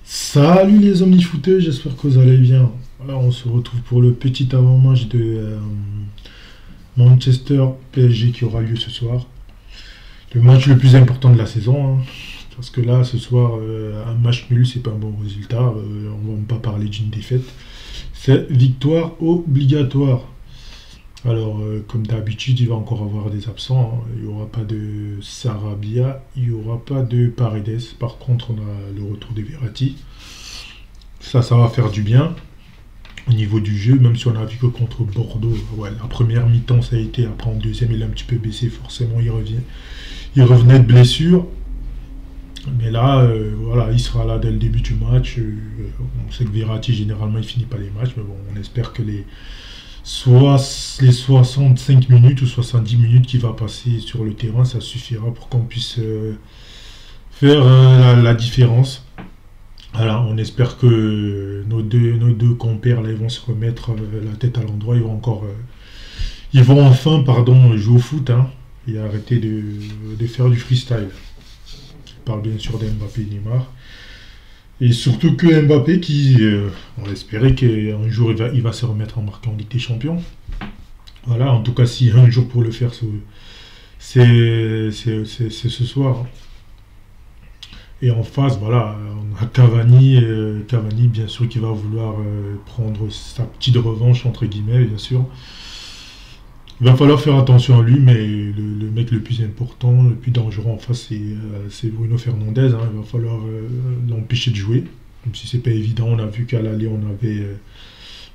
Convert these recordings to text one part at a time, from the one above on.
Salut les omnifooteux, j'espère que vous allez bien. Alors, on se retrouve pour le petit avant-match de Manchester PSG qui aura lieu ce soir. Le match le plus important de la saison, hein. Parce que là, ce soir, un match nul, c'est pas un bon résultat. On va même pas parler d'une défaite. C'est victoire obligatoire. Alors, comme d'habitude, il va encore avoir des absents, hein. Il n'y aura pas de Sarabia, il n'y aura pas de Paredes. Par contre, on a le retour de Verratti. Ça va faire du bien au niveau du jeu, même si on a vu que contre Bordeaux, ouais, la première mi-temps ça a été, après en deuxième il a un petit peu baissé, forcément il revenait de blessure. Mais là, voilà, il sera là dès le début du match. On sait que Verratti, généralement, il finit pas les matchs, mais bon, on espère que soit les 65 minutes ou 70 minutes qu'il va passer sur le terrain, ça suffira pour qu'on puisse faire la différence. Voilà, on espère que nos deux compères là, ils vont se remettre la tête à l'endroit. Ils vont enfin, pardon, jouer au foot, hein, et arrêter de faire du freestyle. Je parle bien sûr d'Mbappé et Neymar. Et surtout que Mbappé, on espérait qu'un jour il va se remettre en marquant en Ligue des Champions. Voilà, en tout cas, s'il y a un jour pour le faire, c'est ce soir, hein. Et en face, voilà, on a Cavani, Cavani bien sûr qui va vouloir prendre sa petite revanche entre guillemets, bien sûr. Il va falloir faire attention à lui, mais le mec le plus important, le plus dangereux en face, c'est Bruno Fernandes, hein. Il va falloir l'empêcher de jouer, même si c'est pas évident. On a vu qu'à l'aller,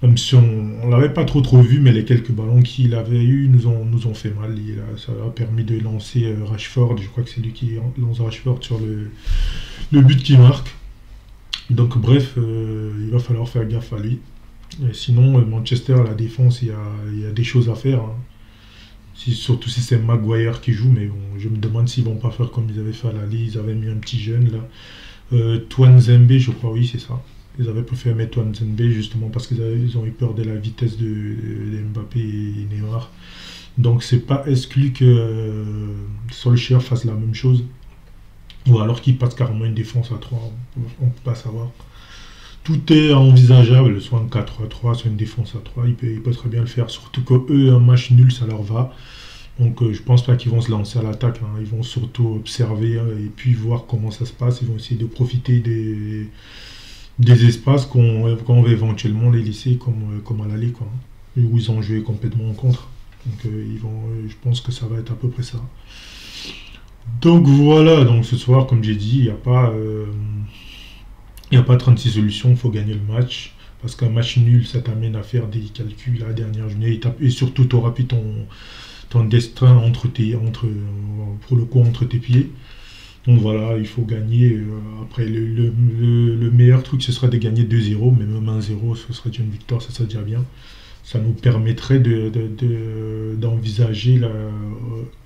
même si on l'avait pas trop vu, mais les quelques ballons qu'il avait eu nous ont fait mal. Ça a permis de lancer Rashford. Je crois que c'est lui qui lance Rashford sur le but qui marque. Donc bref, il va falloir faire gaffe à lui. Et sinon, Manchester, la défense, il y a des choses à faire, hein. Surtout si c'est Maguire qui joue, mais bon, je me demande s'ils vont pas faire comme ils avaient fait à l'Ali. Ils avaient mis un petit jeune là. Twanzembe, je crois, oui, c'est ça. Ils avaient préféré mettre Twanzembe justement parce qu'ils ont eu peur de la vitesse de Mbappé et Neymar. Donc c'est pas exclu que Solskjaer fasse la même chose. Ou alors qu'il passe carrément une défense à 3. On ne peut pas savoir. Tout est envisageable, soit un 4-3, soit une défense à 3. Il peut très bien le faire. Surtout qu'eux, un match nul, ça leur va. Donc je pense pas qu'ils vont se lancer à l'attaque, hein. Ils vont surtout observer, hein, et puis voir comment ça se passe. Ils vont essayer de profiter des espaces qu'on va éventuellement les laisser comme à l'aller, quoi, hein, où ils ont joué complètement en contre. Donc je pense que ça va être à peu près ça. Donc voilà, donc ce soir, comme j'ai dit, il n'y a pas 36 solutions, il faut gagner le match. Parce qu'un match nul, ça t'amène à faire des calculs à la dernière journée. Et surtout, tu auras plus ton destin pour le coup entre tes pieds. Donc voilà, il faut gagner. Après, le meilleur truc, ce serait de gagner 2-0, mais même 1-0, ce serait déjà une victoire, ça serait déjà bien. Ça nous permettrait d'envisager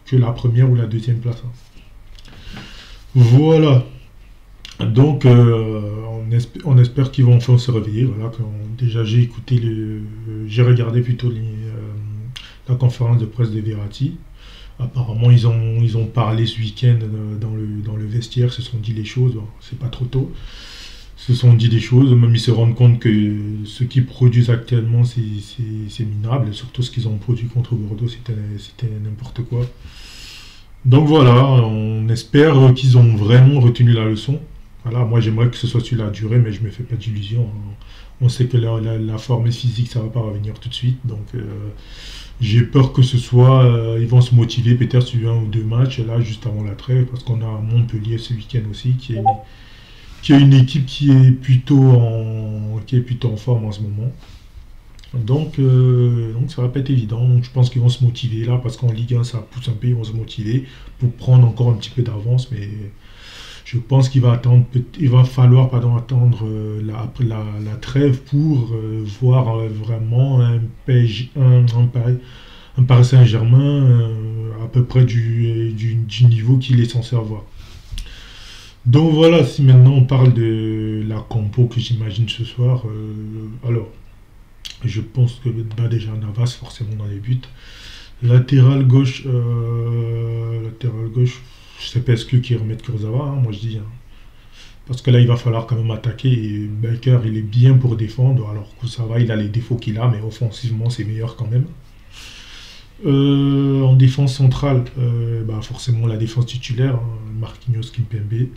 que la première ou la deuxième place, hein. Voilà. Donc, on espère qu'ils vont enfin se réveiller. Voilà, déjà, j'ai regardé plutôt la conférence de presse de Verratti. Apparemment, ils ont parlé ce week-end dans le vestiaire, se sont dit les choses. Bon, c'est pas trop tôt. Se sont dit des choses, même ils se rendent compte que ce qu'ils produisent actuellement, c'est minable. Surtout ce qu'ils ont produit contre Bordeaux, c'était n'importe quoi. Donc voilà, on espère qu'ils ont vraiment retenu la leçon. Voilà, moi j'aimerais que ce soit sur la durée, mais je me fais pas d'illusions, hein. On sait que la forme physique, ça va pas revenir tout de suite. Donc j'ai peur que ce soit, ils vont se motiver peut-être sur un ou deux matchs, là, juste avant la trêve, parce qu'on a Montpellier ce week-end aussi, qui est une équipe qui est plutôt en forme en ce moment. Donc ça va pas être évident. Donc je pense qu'ils vont se motiver là, parce qu'en Ligue 1, ça pousse un peu, ils vont se motiver pour prendre encore un petit peu d'avance, mais je pense il va falloir, pardon, attendre après la trêve pour voir vraiment un PSG, un Paris Saint-Germain à peu près du niveau qu'il est censé avoir. Donc voilà, si maintenant on parle de la compo que j'imagine ce soir, alors je pense que bah, déjà Navas forcément dans les buts. Latéral gauche, je sais pas, est-ce qu'ils remettent Kurzawa, hein, moi je dis, hein. Parce que là, il va falloir quand même attaquer. Et Baker, il est bien pour défendre. Alors que ça va, il a les défauts qu'il a, mais offensivement, c'est meilleur quand même. En défense centrale, bah forcément la défense titulaire, hein, Marquinhos, Kimpembe.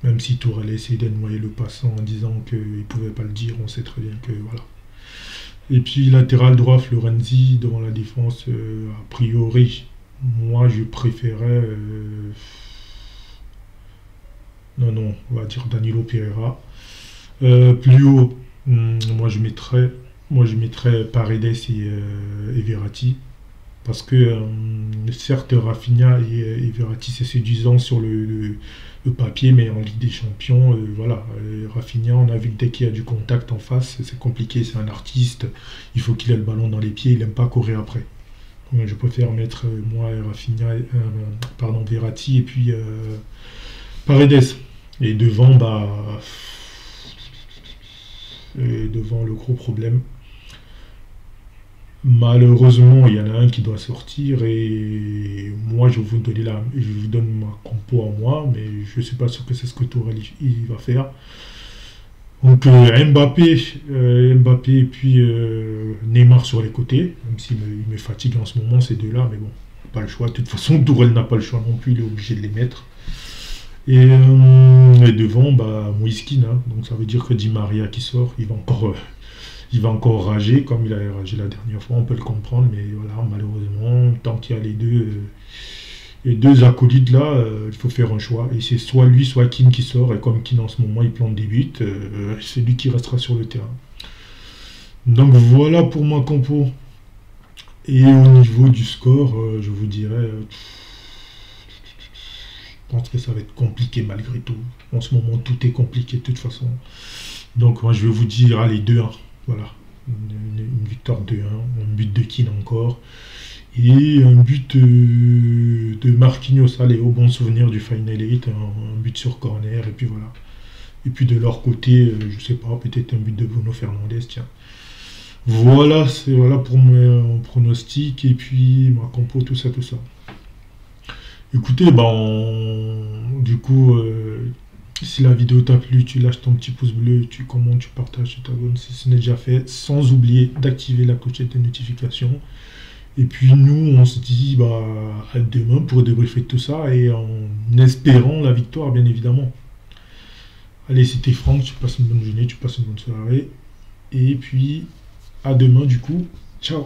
Même si Tourelle a essayé de noyer le passant en disant qu'il ne pouvait pas le dire, on sait très bien que voilà. Et puis latéral droit, Florenzi devant la défense, a priori, moi je préférais. Non, non, on va dire Danilo Pereira. Plus haut, moi je mettrais Paredes et Verratti. Parce que certes, Rafinha et Verratti c'est séduisant sur le papier, mais en Ligue des Champions, voilà, Rafinha, on a vu que dès qu'il y a du contact en face, c'est compliqué, c'est un artiste, il faut qu'il ait le ballon dans les pieds, il n'aime pas courir après. Donc, je préfère mettre moi Rafinha, pardon, Verratti et puis Paredes. Et devant, bah, devant le gros problème. Malheureusement, il y en a un qui doit sortir et moi, je vous donne ma compo à moi, mais je ne suis pas sûr que c'est ce que Tourelle il va faire. Donc Mbappé et puis Neymar sur les côtés, même s'il me fatigue en ce moment ces deux-là, mais bon, pas le choix. De toute façon, Tourelle n'a pas le choix non plus, il est obligé de les mettre. Et devant, bah, Moïskine, hein. Donc ça veut dire que Di Maria qui sort, il va encore rager comme il a ragé la dernière fois, on peut le comprendre, mais voilà, malheureusement, tant qu'il y a les deux acolytes là, il faut faire un choix. Et c'est soit lui, soit Keane qui sort, et comme Keane en ce moment il plante des buts, c'est lui qui restera sur le terrain. Donc voilà pour ma compo. Et au niveau du score, je vous dirais, je pense que ça va être compliqué malgré tout. En ce moment, tout est compliqué de toute façon. Donc moi je vais vous dire, allez, 2-1. Voilà, une victoire 2-1, un but de Keane encore, et un but de Marquinhos, allez, au bon souvenir du Final 8, un but sur corner, et puis voilà. Et puis de leur côté, je sais pas, peut-être un but de Bruno Fernandes, tiens. Voilà pour mon pronostic, et puis ma compo, tout ça, tout ça. Écoutez, du coup, si la vidéo t'a plu, tu lâches ton petit pouce bleu, tu commentes, tu partages, tu t'abonnes si ce n'est déjà fait, sans oublier d'activer la clochette de notification. Et puis nous, on se dit bah, à demain pour débriefer tout ça et en espérant la victoire, bien évidemment. Allez, c'était Franck, tu passes une bonne journée, tu passes une bonne soirée. Et puis, à demain du coup. Ciao.